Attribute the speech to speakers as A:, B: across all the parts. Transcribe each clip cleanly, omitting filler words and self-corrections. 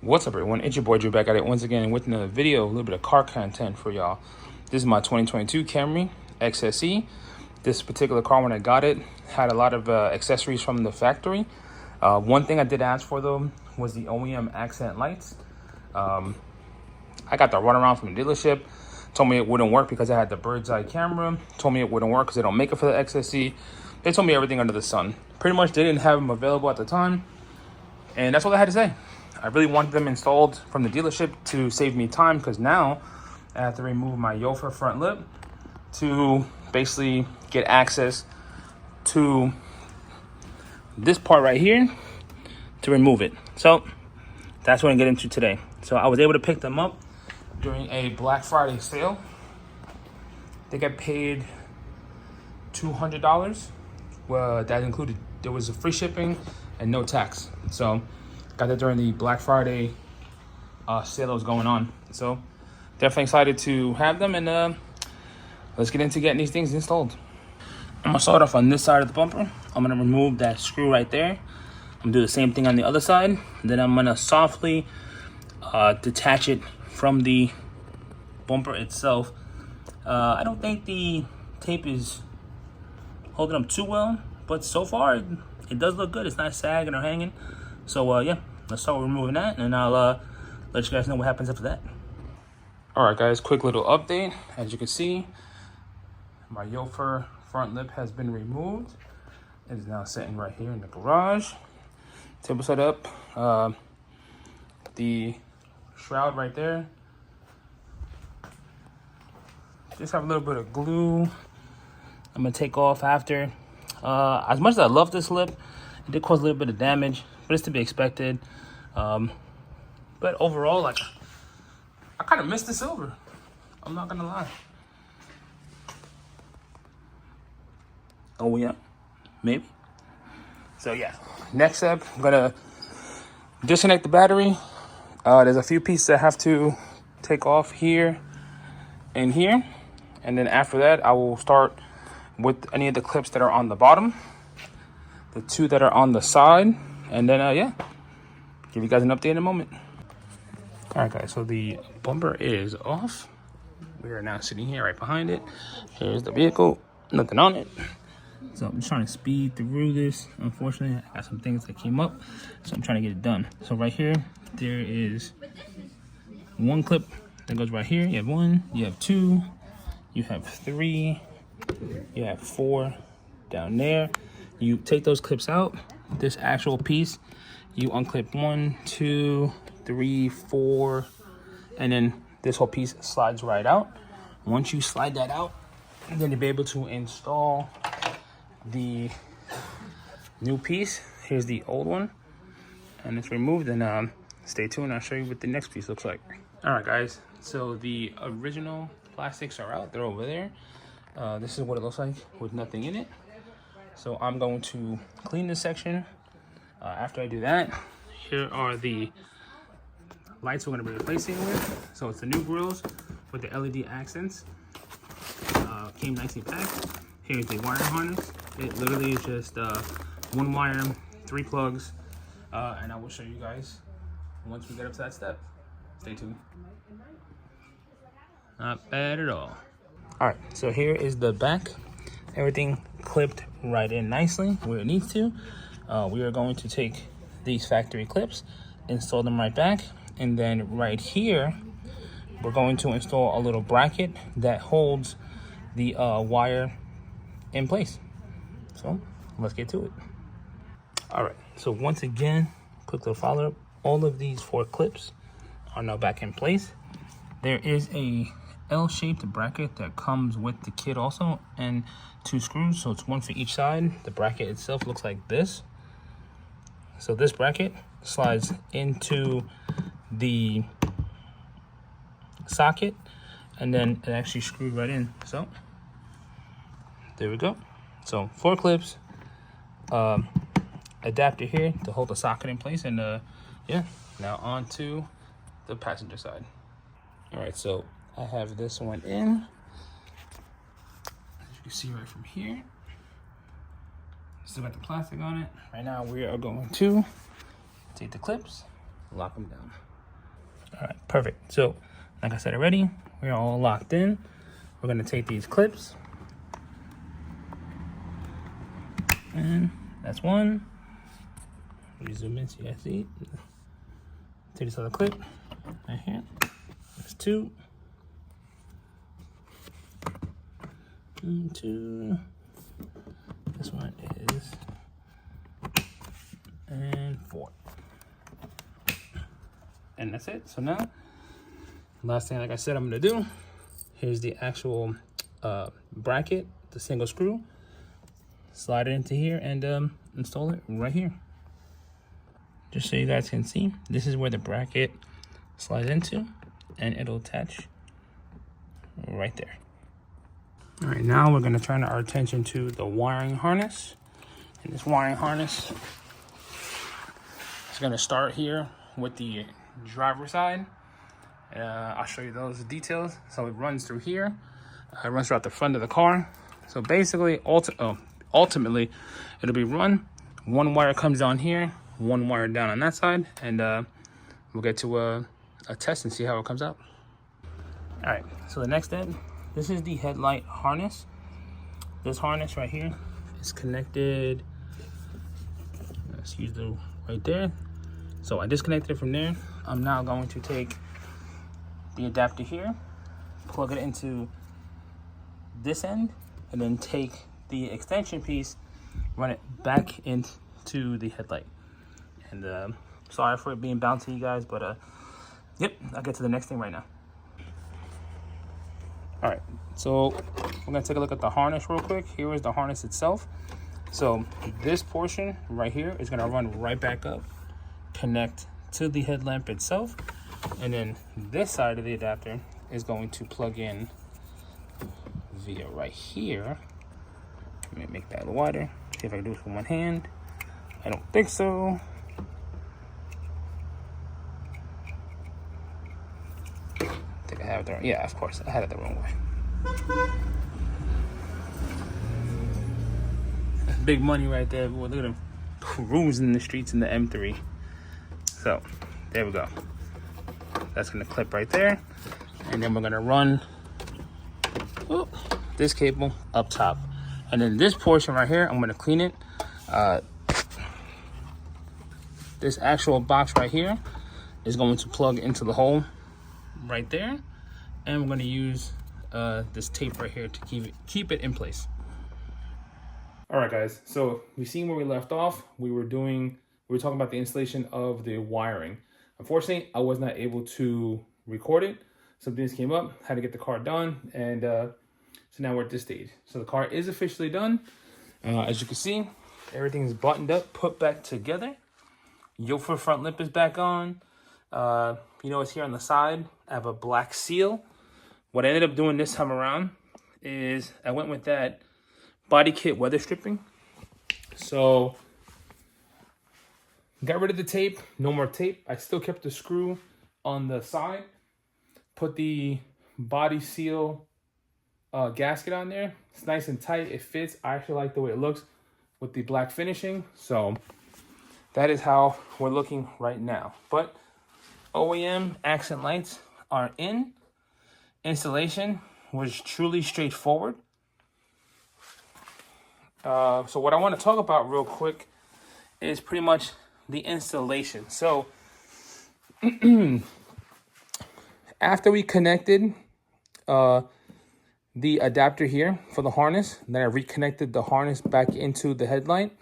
A: What's up, everyone? It's your boy Drew back at it once again with another video, a little bit of car content for y'all. This is my 2022 Camry XSE. This particular car, when I got it, had a lot of accessories from the factory. One thing I did ask for though was the OEM accent lights. I got the runaround from the dealership. Told me it wouldn't work because I had the bird's eye camera. Told me it wouldn't work because they don't make it for the XSE. They told me everything under the sun. Pretty much they didn't have them available at the time. And that's all I had to say. I really wanted them installed from the dealership to save me time, because now I have to remove my Yofa front lip to basically get access to this part right here to remove it. So that's what I'm getting into today. So I was able to pick them up during a Black Friday sale. They got paid $200. Well, that included, there was a free shipping and no tax. So got that during the Black Friday sale that was going on. So definitely excited to have them, and let's get into getting these things installed. I'm gonna start off on this side of the bumper. I'm gonna remove that screw right there. I'm gonna do the same thing on the other side. Then I'm gonna softly detach it from the bumper itself. I don't think the tape is holding up too well, but so far it does look good. It's not sagging or hanging. So yeah, let's start removing that, and I'll let you guys know what happens after that. All right, guys, quick little update. As you can see, my Yofa front lip has been removed. It is now sitting right here in the garage. Table set up. The shroud right there. Just have a little bit of glue I'm gonna take off after. As much as I love this lip, it did cause a little bit of damage, but it's to be expected. But overall, like, I kind of missed the silver. I'm not gonna lie. Oh yeah, maybe. So yeah, next step, I'm gonna disconnect the battery. There's a few pieces I have to take off here and here, and then after that, I will start with any of the clips that are on the bottom, the two that are on the side, and then yeah, give you guys an update in a moment. All right, guys, so the bumper is off. We are now sitting here right behind it. Here's the vehicle, nothing on it. So I'm just trying to speed through this. Unfortunately, I got some things that came up, so I'm trying to get it done. So right here, there is one clip that goes right here. You have one, you have two, you have three, you have four down there. You take those clips out. This actual piece, you unclip 1, 2, 3, 4, and then this whole piece slides right out. Once you slide that out, then you'll be able to install the new piece. Here's the old one, and it's removed. And stay tuned, I'll show you what the next piece looks like. All right, guys, so the original plastics are out. They're over there. This is what it looks like with nothing in it. So I'm going to clean this section. After I do that, here are the lights we're going to be replacing with. So it's the new grills with the LED accents. Came nicely packed. Here's the wire harness. It literally is just one wire, 3 plugs, and I will show you guys once we get up to that step. Stay tuned. Not bad at all. All right, so here is the back. Everything clipped right in nicely where it needs to. We are going to take these factory clips, install them right back, and then right here, we're going to install a little bracket that holds the wire in place. So let's get to it. All right, so once again, quick little follow up. All of these 4 clips are now back in place. There is a L-shaped bracket that comes with the kit also, and 2 screws, so it's 1 for each side. The bracket itself looks like this. So this bracket slides into the socket, and then it actually screwed right in. So there we go. So 4 clips, adapter here to hold the socket in place, and yeah, now on to the passenger side. All right, so I have this one in. As you can see right from here, still got the plastic on it. Right now we are going to take the clips, lock them down. All right, perfect. So like I said already, we're all locked in. We're gonna take these clips, and that's one. Zoom in so you guys see. Take this other clip right here. That's two. And two. This one is, and four. And that's it. So now, last thing, like I said, I'm gonna do, here's the actual bracket, the single screw. Slide it into here and install it right here. Just so you guys can see, this is where the bracket slides into, and it'll attach right there. All right, now we're gonna turn our attention to the wiring harness. And this wiring harness is gonna start here with the driver's side. I'll show you those details. So it runs through here. It runs throughout the front of the car. So basically, ultimately, it'll be run. One wire comes down here, one wire down on that side, and we'll get to a test and see how it comes out. All right, so the next step, this is the headlight harness. This harness right here is connected. Let's use the right there. So I disconnected it from there. I'm now going to take the adapter here, plug it into this end, and then take the extension piece, run it back into the headlight. And sorry for it being bouncy, you guys, but yep, I'll get to the next thing right now. All right, so we're gonna take a look at the harness real quick. Here is the harness itself. So this portion right here is gonna run right back up, connect to the headlamp itself, and then this side of the adapter is going to plug in via right here. Let me make that a little wider. See if I can do this with one hand. I don't think so. I think I have it the wrong, yeah, of course, I had it the wrong way. That's big money right there. Boy, look at them cruising in the streets in the M3. So there we go. That's gonna clip right there, and then we're gonna run this cable up top, and then this portion right here, I'm gonna clean it. This actual box right here is going to plug into the hole right there, and we're going to use this tape right here to keep it in place. All right, guys, so we've seen where we left off. We were talking about the installation of the wiring. Unfortunately, I was not able to record it. Some things came up, had to get the car done, and so now we're at this stage. So the car is officially done. As you can see, everything's buttoned up, put back together. Yoke for front lip is back on. You know, it's here on the side. I have a black seal. What I ended up doing this time around is I went with that body kit weather stripping. So got rid of the tape, no more tape. I still kept the screw on the side. Put the body seal gasket on there. It's nice and tight, it fits. I actually like the way it looks with the black finishing. So that is how we're looking right now. But OEM accent lights are in. Installation was truly straightforward. So what I want to talk about real quick is pretty much the installation. So after we connected the adapter here for the harness, then I reconnected the harness back into the headlight.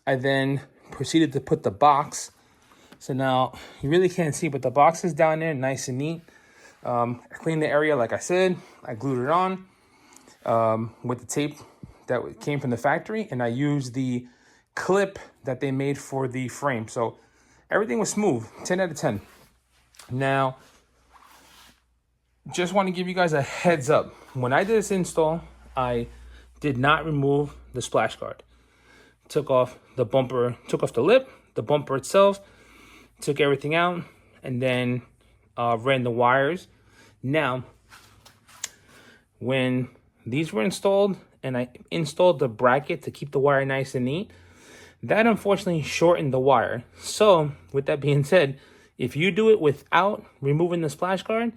A: I then proceeded to put the box. So now you really can't see, but the box is down there, nice and neat. I cleaned the area, like I said. I glued it on with the tape that came from the factory, and I used the clip that they made for the frame. So everything was smooth, 10 out of 10. Now, just want to give you guys a heads up. When I did this install, I did not remove the splash guard. Took off the bumper, took off the lip, the bumper itself, took everything out, and then ran the wires. Now, when these were installed and I installed the bracket to keep the wire nice and neat, that unfortunately shortened the wire. So with that being said, If you do it without removing the splash guard,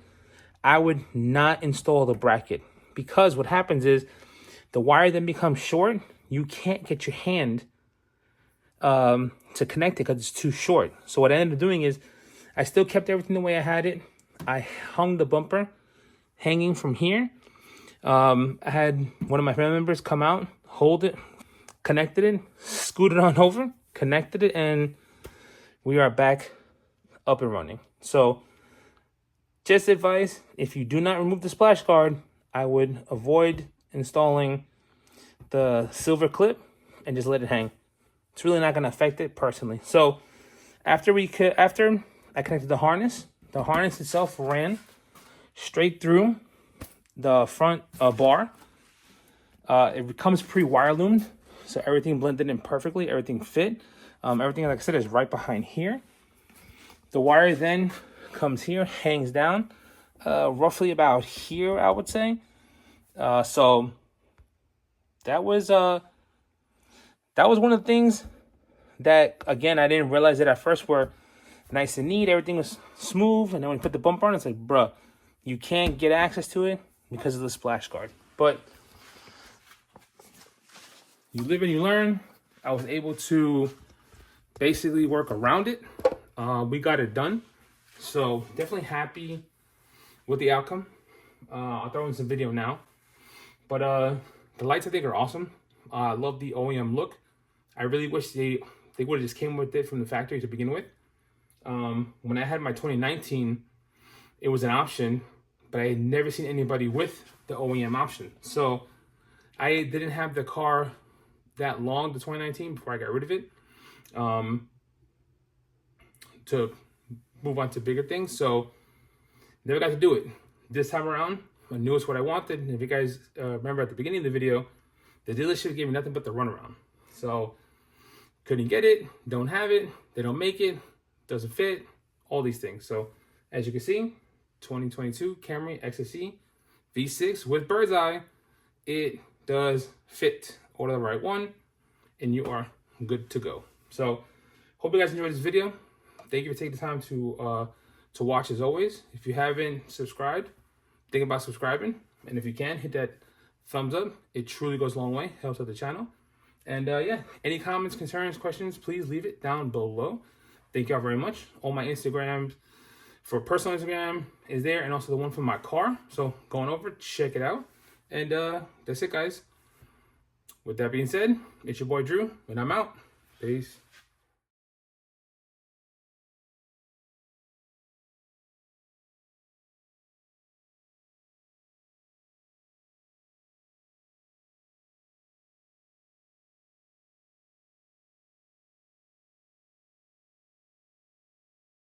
A: I would not install the bracket, because what happens is the wire then becomes short. You can't get your hand to connect it because it's too short. So what I ended up doing is I still kept everything the way I had it. I hung the bumper hanging from here. I had one of my family members come out, hold it, connected it, scooted on over, connected it, and we are back up and running. So just advice, if you do not remove the splash guard, I would avoid installing the silver clip and just let it hang. It's really not going to affect it personally. So after I connected the harness itself ran straight through the front bar. It comes pre-wire loomed, so everything blended in perfectly, everything fit. Everything, like I said, is right behind here. The wire then comes here, hangs down, roughly about here, I would say. So that was one of the things that, again, I didn't realize it at first were nice and neat. Everything was smooth. And then when you put the bumper on, it's like, bruh, you can't get access to it because of the splash guard. But you live and you learn. I was able to basically work around it. We got it done. So definitely happy with the outcome. I'll throw in some video now. But the lights, I think, are awesome. I love the OEM look. I really wish they would have just came with it from the factory to begin with. When I had my 2019, it was an option, but I had never seen anybody with the OEM option. So I didn't have the car that long, the 2019, before I got rid of it, to move on to bigger things. So never got to do it. This time around, I knew it's what I wanted. And if you guys remember at the beginning of the video, the dealership gave me nothing but the runaround. So couldn't get it, don't have it, they don't make it, doesn't fit, all these things. So as you can see, 2022 Camry XSE V6 with bird's eye, it does fit. Order the right one and you are good to go. So hope you guys enjoyed this video. Thank you for taking the time to watch as always. If you haven't subscribed, think about subscribing. And if you can, hit that thumbs up. It truly goes a long way, helps out the channel. And yeah, any comments, concerns, questions, please leave it down below. Thank y'all very much. All my Instagrams for personal Instagram is there, and also the one from my car. So going over, check it out. And that's it, guys. With that being said, it's your boy Drew, and I'm out. Peace.